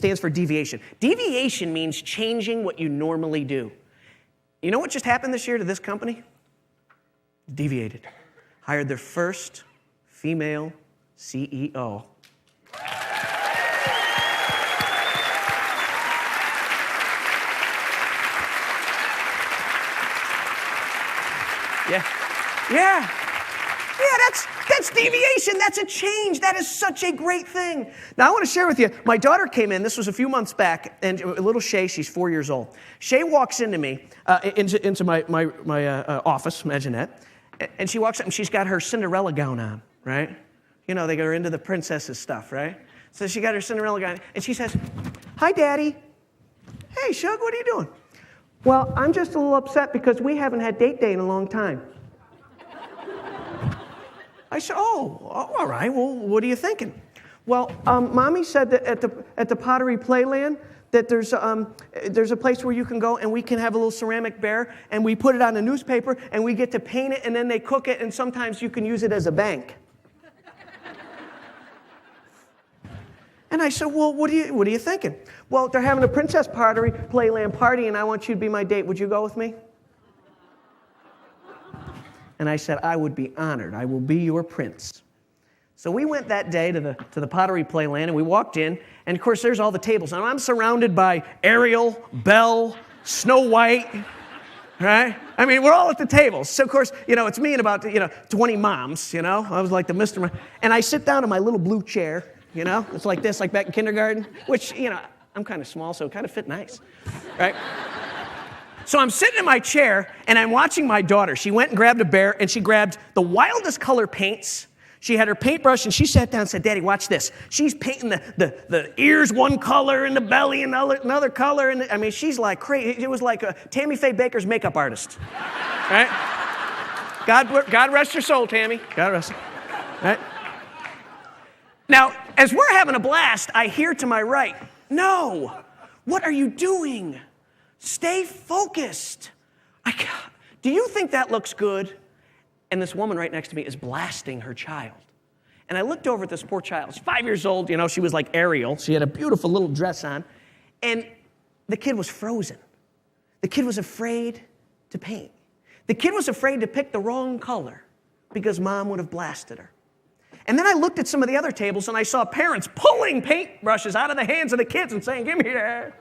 stands for deviation. Deviation means changing what you normally do. You know what just happened this year to this company? Deviated. Hired their first female CEO. Yeah, that's deviation. That's a change. That is such a great thing. Now, I want to share with you, my daughter came in, this was a few months back, and little Shay, she's 4 years old. Shay walks into me, into my office, imagine that, and she walks up and she's got her Cinderella gown on, right? You know, they go into the princesses stuff, right? So she got her Cinderella gown, and she says, "Hi, Daddy." "Hey, Shug, what are you doing?" "Well, I'm just a little upset because we haven't had date day in a long time." I said, oh, all right, well, what are you thinking? "Well, Mommy said that at the Pottery Playland that there's a place where you can go and we can have a little ceramic bear and we put it on a newspaper and we get to paint it and then they cook it and sometimes you can use it as a bank." And I said, "Well, what are you thinking?" "Well, they're having a Princess Pottery Playland party and I want you to be my date. Would you go with me?" And I said, "I would be honored. I will be your prince." So we went that day to the Pottery Playland, and we walked in, and of course, there's all the tables. And I'm surrounded by Ariel, Belle, Snow White, right? I mean, we're all at the tables. So, of course, it's me and about, 20 moms, I was like the Mr. Mom. And I sit down in my little blue chair, it's like this, like back in kindergarten, which, I'm kind of small, so it kind of fit nice, right? So I'm sitting in my chair, and I'm watching my daughter. She went and grabbed a bear, and she grabbed the wildest color paints. She had her paintbrush, and she sat down and said, "Daddy, watch this." She's painting the ears one color and the belly another color. And I mean, she's like crazy. It was like a Tammy Faye Baker's makeup artist, right? God rest your soul, Tammy. God rest her, right? Now, as we're having a blast, I hear to my right, "No, what are you doing? Stay focused. Do you think that looks good?" And this woman right next to me is blasting her child. And I looked over at this poor child. She's 5 years old. She was like Ariel. She had a beautiful little dress on. And the kid was frozen. The kid was afraid to paint. The kid was afraid to pick the wrong color because Mom would have blasted her. And then I looked at some of the other tables, and I saw parents pulling paintbrushes out of the hands of the kids and saying, "Give me that."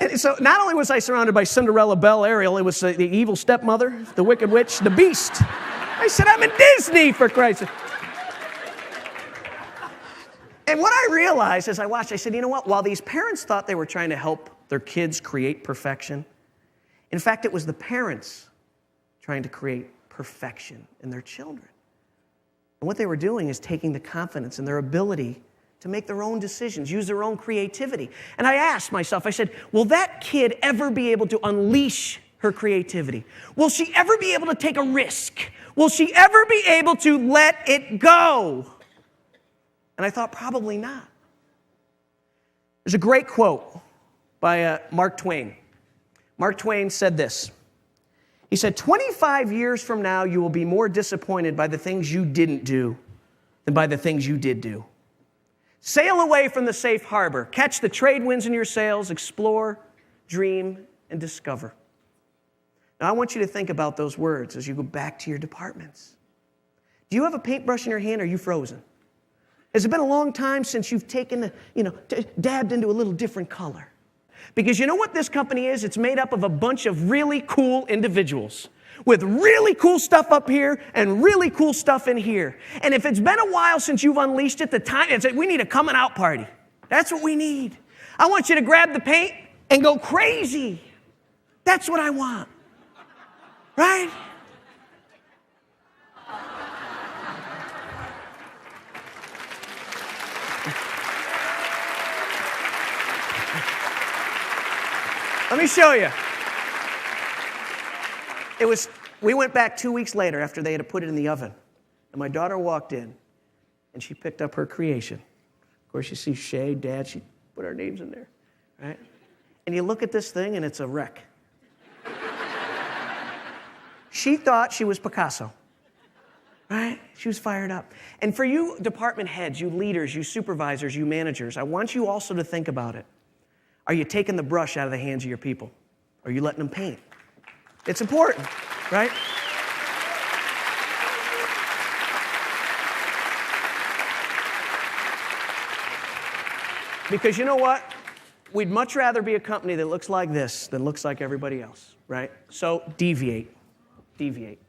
And so not only was I surrounded by Cinderella, Belle, Ariel, it was the evil stepmother, the wicked witch, the beast. I said, I'm in Disney, for Christ's sake. And what I realized as I watched, I said, you know what? While these parents thought they were trying to help their kids create perfection, in fact, it was the parents trying to create perfection in their children. And what they were doing is taking the confidence and their ability to make their own decisions, use their own creativity. And I asked myself, I said, will that kid ever be able to unleash her creativity? Will she ever be able to take a risk? Will she ever be able to let it go? And I thought, probably not. There's a great quote by Mark Twain. Mark Twain said this. He said, 25 years from now, you will be more disappointed by the things you didn't do than by the things you did do. Sail away from the safe harbor. Catch the trade winds in your sails. Explore, dream, and discover. Now, I want you to think about those words as you go back to your departments. Do you have a paintbrush in your hand, or are you frozen? Has it been a long time since you've taken, dabbed into a little different color? Because you know what this company is? It's made up of a bunch of really cool individuals with really cool stuff up here and really cool stuff in here. And if it's been a while since you've unleashed it, we need a coming out party. That's what we need. I want you to grab the paint and go crazy. That's what I want. Right? Let me show you. We went back 2 weeks later after they had put it in the oven. And my daughter walked in, and she picked up her creation. Of course, you see Shay, Dad, she put our names in there, right? And you look at this thing, and it's a wreck. She thought she was Picasso, right? She was fired up. And for you department heads, you leaders, you supervisors, you managers, I want you also to think about it. Are you taking the brush out of the hands of your people? Are you letting them paint? It's important, right? Because you know what? We'd much rather be a company that looks like this than looks like everybody else, right? So deviate. Deviate.